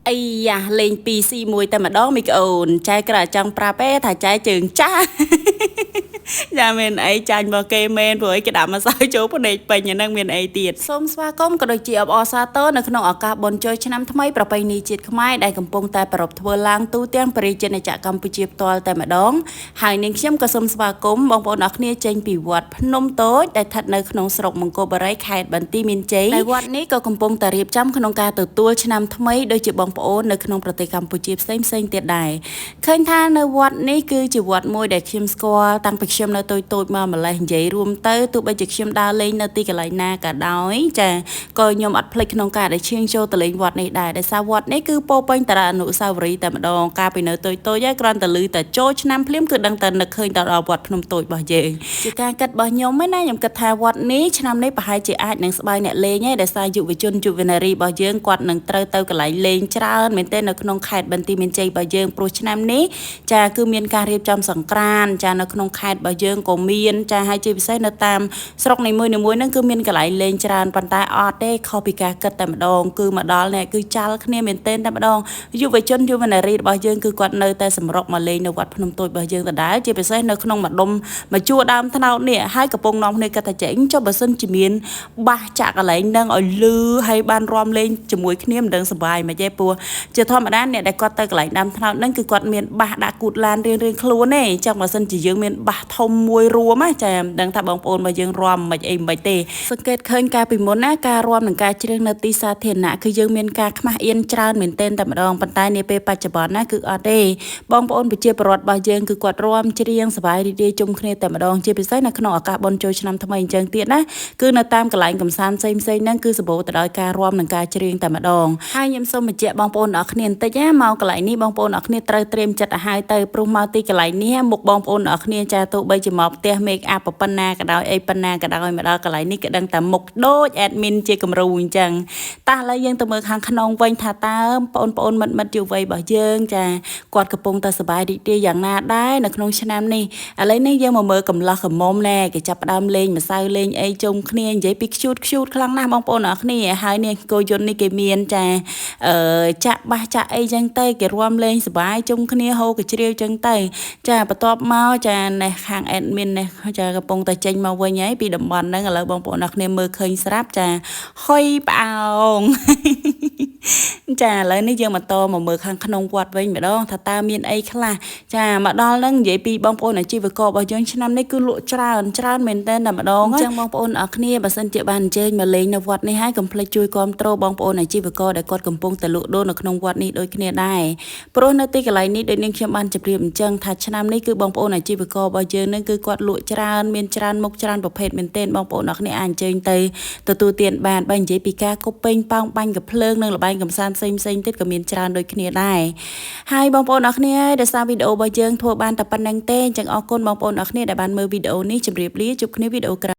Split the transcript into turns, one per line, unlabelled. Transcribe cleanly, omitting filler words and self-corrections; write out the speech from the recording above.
Ây da, lên PC មួយតែម្ដងមីក្អូនចែក្រចង់ប្រាប់ទេថាចែជើងចាស់ យ៉ាមានអីចាញ់មកគេមែនព្រោះអីគេដាក់មកសើចូលភ្នែកពេញអានឹងមានអីទៀតសូមស្វាគមន៍ក៏ដូចជាអបអរសាទរនៅក្នុងឱកាសបុណ្យចូលឆ្នាំថ្មីប្រពៃណីជាតិខ្មែរដែលកំពុងតែប្រារព្ធធ្វើឡើងទូទាំងប្រជាជនជាតិកម្ពុជាផ្ទាល់តែម្ដងហើយនាងខ្ញុំក៏សូមស្វាគមន៍បងប្អូនអរគ្នាចេញពីវត្តភ្នំតូចដែលស្ថិតនៅក្នុងស្រុកមង្គលបុរីខេត្តបន្ទាយមានជ័យហើយវត្តនេះក៏កំពុងតែរៀបចំក្នុងការទទួលឆ្នាំថ្មីដូចជាបងប្អូននៅក្នុងប្រទេសកម្ពុជាផ្សេងៗទៀតដែរឃើញថានៅវត្តនេះគឺជាវត្តមួយដែលខ្ញុំស្គាល់តាំងពីខ្ញុំនៅតូចៗមកម្លេះនិយាយរួមទៅទោះបីជាខ្ញុំដើរលេងនៅទីកន្លែងណាក៏ដោយចាក៏ខ្ញុំអត់ភ្លេចក្នុងការដែលឈៀងចូលទៅលេងវត្តនេះដែរដោយសារវត្តនេះគឺពោពេញតារាអនុស្សាវរីយ៍តែម្ដងកាលពីនៅតូចៗហើយគ្រាន់តែឮតែចូលឆ្នាំភ្លាមគឺដឹងតែនឹកឃើញដល់វត្តភ្នំតូចរបស់យើងជាការគិតរបស់ខ្ញុំឯណាខ្ញុំគិតថាវត្តនេះឆ្នាំនេះប្រហែលជាអាចនឹងស្បើយអ្នកលេងឯដោយសារយុវជនយុវនារីរបស់យើងគាត់នឹងត្រូវទៅកន្លែងលេងច្រើនមែនទែននៅក្នុងខេត្តបន្ទាយមានជ័យរបស់យើងព្រោះឆ្នាំនេះចាគឺមានការរៀបចំសង្ក្រាន្តចានៅក្នុងខេត្តរបស់យើងក៏មានចាហើយជាពិសេសនៅតាមស្រុកនីមួយៗហ្នឹងគឺមានកន្លែងលេងច្រើនប៉ុន្តែអត់ទេខុសពីការគិតតែម្ដងគឺមកដល់នេះគឺចាល់គ្នាមែនទែនតែម្ដងយុវជនយុវនារីរបស់យើងគឺគាត់នៅតែសម្រុកមកលេងនៅវត្តភ្នំតូចរបស់យើងដដែលជាពិសេសនៅក្នុងម្ដុំមកជួរដើមថ្នោតនេះហើយកំពុងនាំគ្នាគិតថាចេញចុះបើសិនជាមានបាសចាក់កន្លែងហ្នឹងឲ្យលឺហើយបានរំលេងជាមួយគ្នាមិនដឹងសុបាយមិនទេព្រោះជាធម្មតាអ្នកដែលគាត់ទៅកន្លែងដើមថ្នោតហ្នឹងគឺគាត់មានបាសដាក់គូតឡានរៀងៗខ្លួនទេចឹងបើសិនជាយើងមានបាសធំមួយរួមចាមិនដឹងថាបងប្អូនរបស់យើងរាំមិនអីមិនទេសង្កេតឃើញការពីមុនណាការរាំនិងការច្រៀងនៅទីសាធារណៈគឺយើងមានការខ្មាស់អៀនច្រើនមែនទែនតែម្ដងប៉ុន្តែនាពេលបច្ចុប្បន្នណាគឺអត់ទេបងប្អូនប្រជាពលរដ្ឋរបស់យើងគឺគាត់រាំច្រៀងសប្បាយរីករាយជុំគ្នាតែម្ដងជាពិសេសនៅក្នុងឱកាសបុណ្យចូលឆ្នាំថ្មីអញ្ចឹងទៀតណាគឺនៅតាមកន្លែងកំសាន្តផ្សេងៗហ្នឹងគឺសម្បូរទៅដោយការរាំនិងការច្រៀងតែម្ដងហើយខ្ញុំសូមបញ្ជាក់បងប្អូនអរគ្នាបន្តិចណាមកកន្លែងនេះបងប្អូនអរគ្នាត្រូវត្រៀមចិត្តឲ្យហើយទៅព្រោះមកទីកន្លែងនេះមុខបងប្អូនអរគ្នាចាទោះបីជាមកផ្ទះ make up ប៉ុណ្ណាក៏ដោយអីប៉ុណ្ណាក៏ដោយមកដល់កន្លែងនេះក៏ដឹងតែមុខដូច admin ជាគំរូអញ្ចឹងតោះឥឡូវយើងទៅមើលខាងក្នុងវិញថាតើបងប្អូនមិត្តយុវ័យរបស់យើងចាគាត់កំពុងតែសប្បាយរីករាយយ៉ាងណាដែរនៅក្នុងឆ្នាំនេះឥឡូវនេះយើងមកមើលកំឡោះកំមុំណែគេចាប់ផ្ដើមលេងម្សៅលេងអីជុំគ្នានិយាយពីខ្ជូតខ្លាំងណាស់បងប្អូនអរគ្នាហើយនេះគោយន្តនេះគេមានចាចាក់បាសចាក់អីចឹងទៅគេរាំលេងសប្បាយជុំគ្នាហូរកជ្រៀវចឹងទៅចាបន្ទាប់មកចានេះខាង admin នេះចាកំពុងតែចេញមកវិញហើយពីតំបន់ហ្នឹងឥឡូវបងប្អូនអរគ្នាមើលឃើញស្រាប់ចាហុយផ្អោង ចាឥឡូវនេះយើងបន្តមកមើលខាងក្នុងវត្តវិញម្ដងថាតើមានអីខ្លះចាមកដល់ហ្នឹងនិយាយពីបងប្អូនអាជីវកររបស់យើងឆ្នាំនេះគឺលក់ច្រើនមែនតើតែម្ដងអញ្ចឹងបងប្អូនអរគ្នាបើសិនជាបានអញ្ជើញមកលេងនៅវត្តនេះហើយកុំភ្លេចជួយគាំទ្របងប្អូនអាជីវករដែលគាត់កំពុងតែលក់ដូរនៅក្នុងវត្តនេះដូចគ្នាដែរព្រោះនៅទីកន្លែងនេះដូចនាងខ្ញុំបានជម្រាបអញ្ចឹងថាឆ្នាំនេះគឺបងប្អូនអាជីវកររបស់យើងនឹងគឺគាត់លក់ច្រើនមានច្រើនមុខច្រើនប្រភេទមែនទែនបងប្អូនអរគ្នាអាចអញ្ជើញទៅទទួលទានបានបើនិយាយពីការគប់ពេញប៉ោងបាញ់កាភ្លើងនិងល្បែងកំសាន្តផ្សេងទៀតក៏មានច្រើនដូចគ្នាដែរហើយបងប្អូនអរគ្នាដែលសារវីដេអូរបស់យើងធ្វើបានតែប៉ុណ្្នឹងទេអញ្ចឹងអរគុណបងប្អូនអរគ្នាដែលបានមើលវីដេអូនេះជម្រាបលាជួបគ្នាវីដេអូក្រោយ